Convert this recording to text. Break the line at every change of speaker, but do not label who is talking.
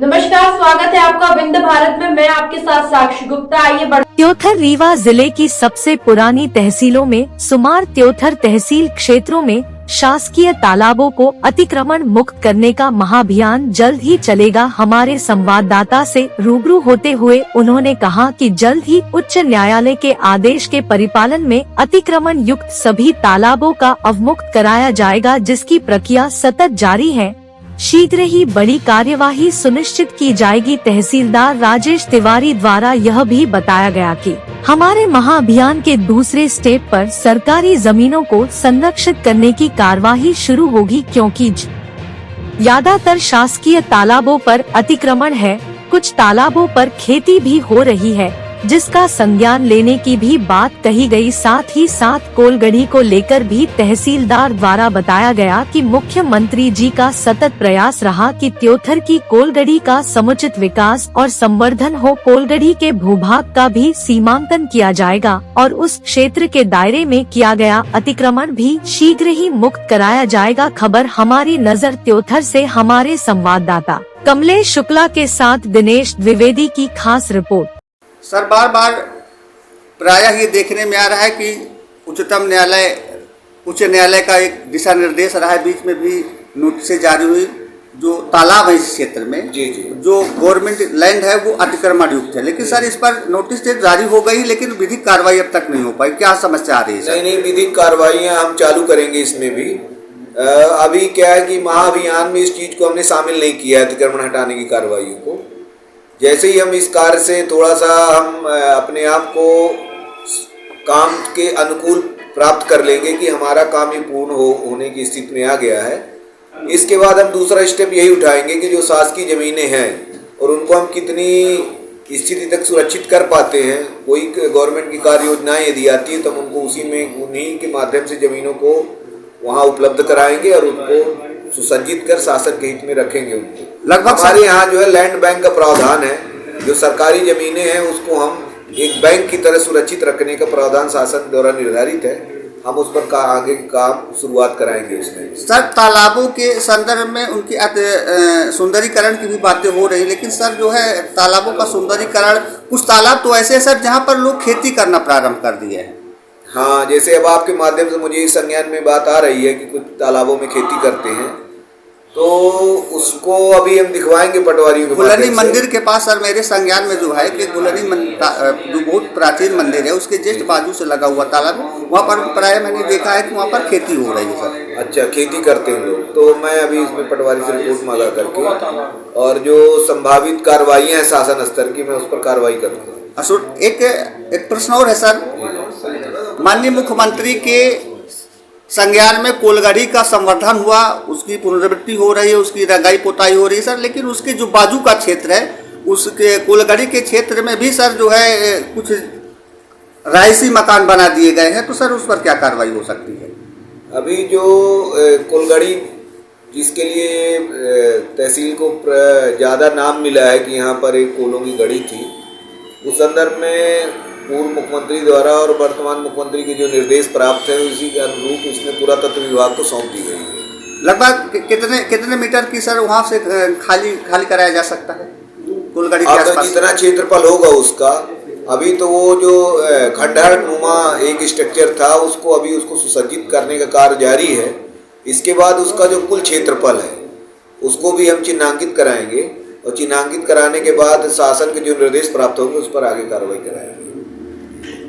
नमस्कार, स्वागत है आपका विंध्य भारत में। मैं आपके साथ साक्षी गुप्ता। आइए
त्योथर रीवा जिले की सबसे पुरानी तहसीलों में सुमार त्योथर तहसील क्षेत्रों में शासकीय तालाबों को अतिक्रमण मुक्त करने का महाअभियान जल्द ही चलेगा। हमारे संवाददाता से रूबरू होते हुए उन्होंने कहा कि जल्द ही उच्च न्यायालय के आदेश के परिपालन में अतिक्रमण युक्त सभी तालाबों का अवमुक्त कराया जाएगा, जिसकी प्रक्रिया सतत जारी है। शीघ्र ही बड़ी कार्यवाही सुनिश्चित की जाएगी। तहसीलदार राजेश तिवारी द्वारा यह भी बताया गया कि हमारे महाअभियान के दूसरे स्टेप पर सरकारी जमीनों को संरक्षित करने की कार्यवाही शुरू होगी, क्योंकि ज्यादातर शासकीय तालाबों पर अतिक्रमण है। कुछ तालाबों पर खेती भी हो रही है, जिसका संज्ञान लेने की भी बात कही गई। साथ ही साथ कोलगढ़ी को लेकर भी तहसीलदार द्वारा बताया गया कि मुख्यमंत्री जी का सतत प्रयास रहा कि त्योथर की कोलगढ़ी का समुचित विकास और संवर्धन हो। कोलगढ़ी के भूभाग का भी सीमांकन किया जाएगा और उस क्षेत्र के दायरे में किया गया अतिक्रमण भी शीघ्र ही मुक्त कराया जाएगा। खबर हमारी नजर त्योथर से हमारे संवाददाता कमलेश शुक्ला के साथ दिनेश द्विवेदी की खास रिपोर्ट।
सर, बार बार प्रायः ये देखने में आ रहा है कि उच्च न्यायालय का एक दिशा निर्देश रहा है, बीच में भी नोटिस जारी हुई, जो तालाब है इस क्षेत्र में जो गवर्नमेंट लैंड है वो अतिक्रमण युक्त है। लेकिन सर, इस पर नोटिस जारी हो गई, लेकिन विधिक कार्रवाई अब तक नहीं हो पाई। क्या समस्या आ रही है सर?
नहीं, विधिक कार्रवाइयाँ हम चालू करेंगे इसमें भी। अभी क्या है कि महाअभियान में इस चीज़ को हमने शामिल नहीं किया है, अतिक्रमण हटाने की कार्रवाइयों को। जैसे ही हम इस कार्य से थोड़ा सा हम अपने आप को काम के अनुकूल प्राप्त कर लेंगे कि हमारा काम ही पूर्ण होने की स्थिति में आ गया है, इसके बाद हम दूसरा स्टेप यही उठाएंगे कि जो शासकीय ज़मीनें हैं और उनको हम कितनी स्थिति तक सुरक्षित कर पाते हैं। कोई गवर्नमेंट की कार्य योजनाएँ यदि आती हैं तो हम उनको उन्हीं के माध्यम से ज़मीनों को वहाँ उपलब्ध कराएंगे और उनको सुसज्जित कर शासन के हित में रखेंगे। उनको लगभग हमारे यहाँ जो है लैंड बैंक का प्रावधान है, जो सरकारी जमीनें हैं उसको हम एक बैंक की तरह सुरक्षित रखने का प्रावधान शासन द्वारा निर्धारित है। हम उस पर आगे काम शुरुआत कराएंगे इसमें।
सर, तालाबों के संदर्भ में उनकी सुंदरीकरण की भी बातें हो रही, लेकिन सर जो है तालाबों का सुंदरीकरण, कुछ तालाब तो ऐसे है सर जहाँ पर लोग खेती करना प्रारंभ कर दिए हैं।
हाँ, जैसे अब आपके माध्यम से मुझे इस संज्ञान में बात आ रही है कि कुछ तालाबों में खेती करते हैं, तो उसको अभी हम दिखवाएंगे पटवारियों के
गुलनी मंदिर के पास सर मेरे संज्ञान में जो है कि गुलनी जो बहुत प्राचीन मंदिर है उसके जस्ट बाजू से लगा हुआ तालाब, वहाँ पर प्राय मैंने देखा है कि वहाँ पर खेती हो रही है सर। अच्छा, खेती करते हैं लोग। तो मैं अभी इसमें पटवारी से रिपोर्ट मांगा करके और जो संभावित कार्रवाइयाँ हैं शासन स्तर की, मैं उस पर कार्रवाई करूँगा। एक प्रश्न और है सर, माननीय मुख्यमंत्री के संज्ञान में कोलगढ़ी का संवर्धन हुआ, उसकी पुनरावृत्ति हो रही है, उसकी रंगाई पोताई हो रही है सर, लेकिन उसके जो बाजू का क्षेत्र है, उसके कोलगढ़ी के क्षेत्र में भी सर जो है कुछ राइसी मकान बना दिए गए हैं, तो सर उस पर क्या कार्रवाई हो सकती है? अभी
जो कोलगढ़ी जिसके लिए तहसील को ज़्यादा नाम मिला है कि यहाँ पर एक कोलों की गढ़ी थी, उस संदर्भ में पूर्व मुख्यमंत्री द्वारा और वर्तमान मुख्यमंत्री के जो निर्देश प्राप्त है उसी के अनुरूप इसमें पुरातत्व विभाग को सौंप दी गई है।
लगभग कितने मीटर की सर वहाँ से खाली कराया जा सकता है कोलगढ़ी के आसपास?
जितना क्षेत्रफल होगा उसका। अभी तो वो जो खंडहर नुमा एक स्ट्रक्चर था उसको सुसज्जित करने का कार्य जारी है। इसके बाद उसका जो कुल क्षेत्रफल है उसको भी हम चिन्हांकित कराएंगे और चिन्हांकित कराने के बाद शासन के जो निर्देश प्राप्त होंगे उस पर आगे कार्रवाई कराएंगे।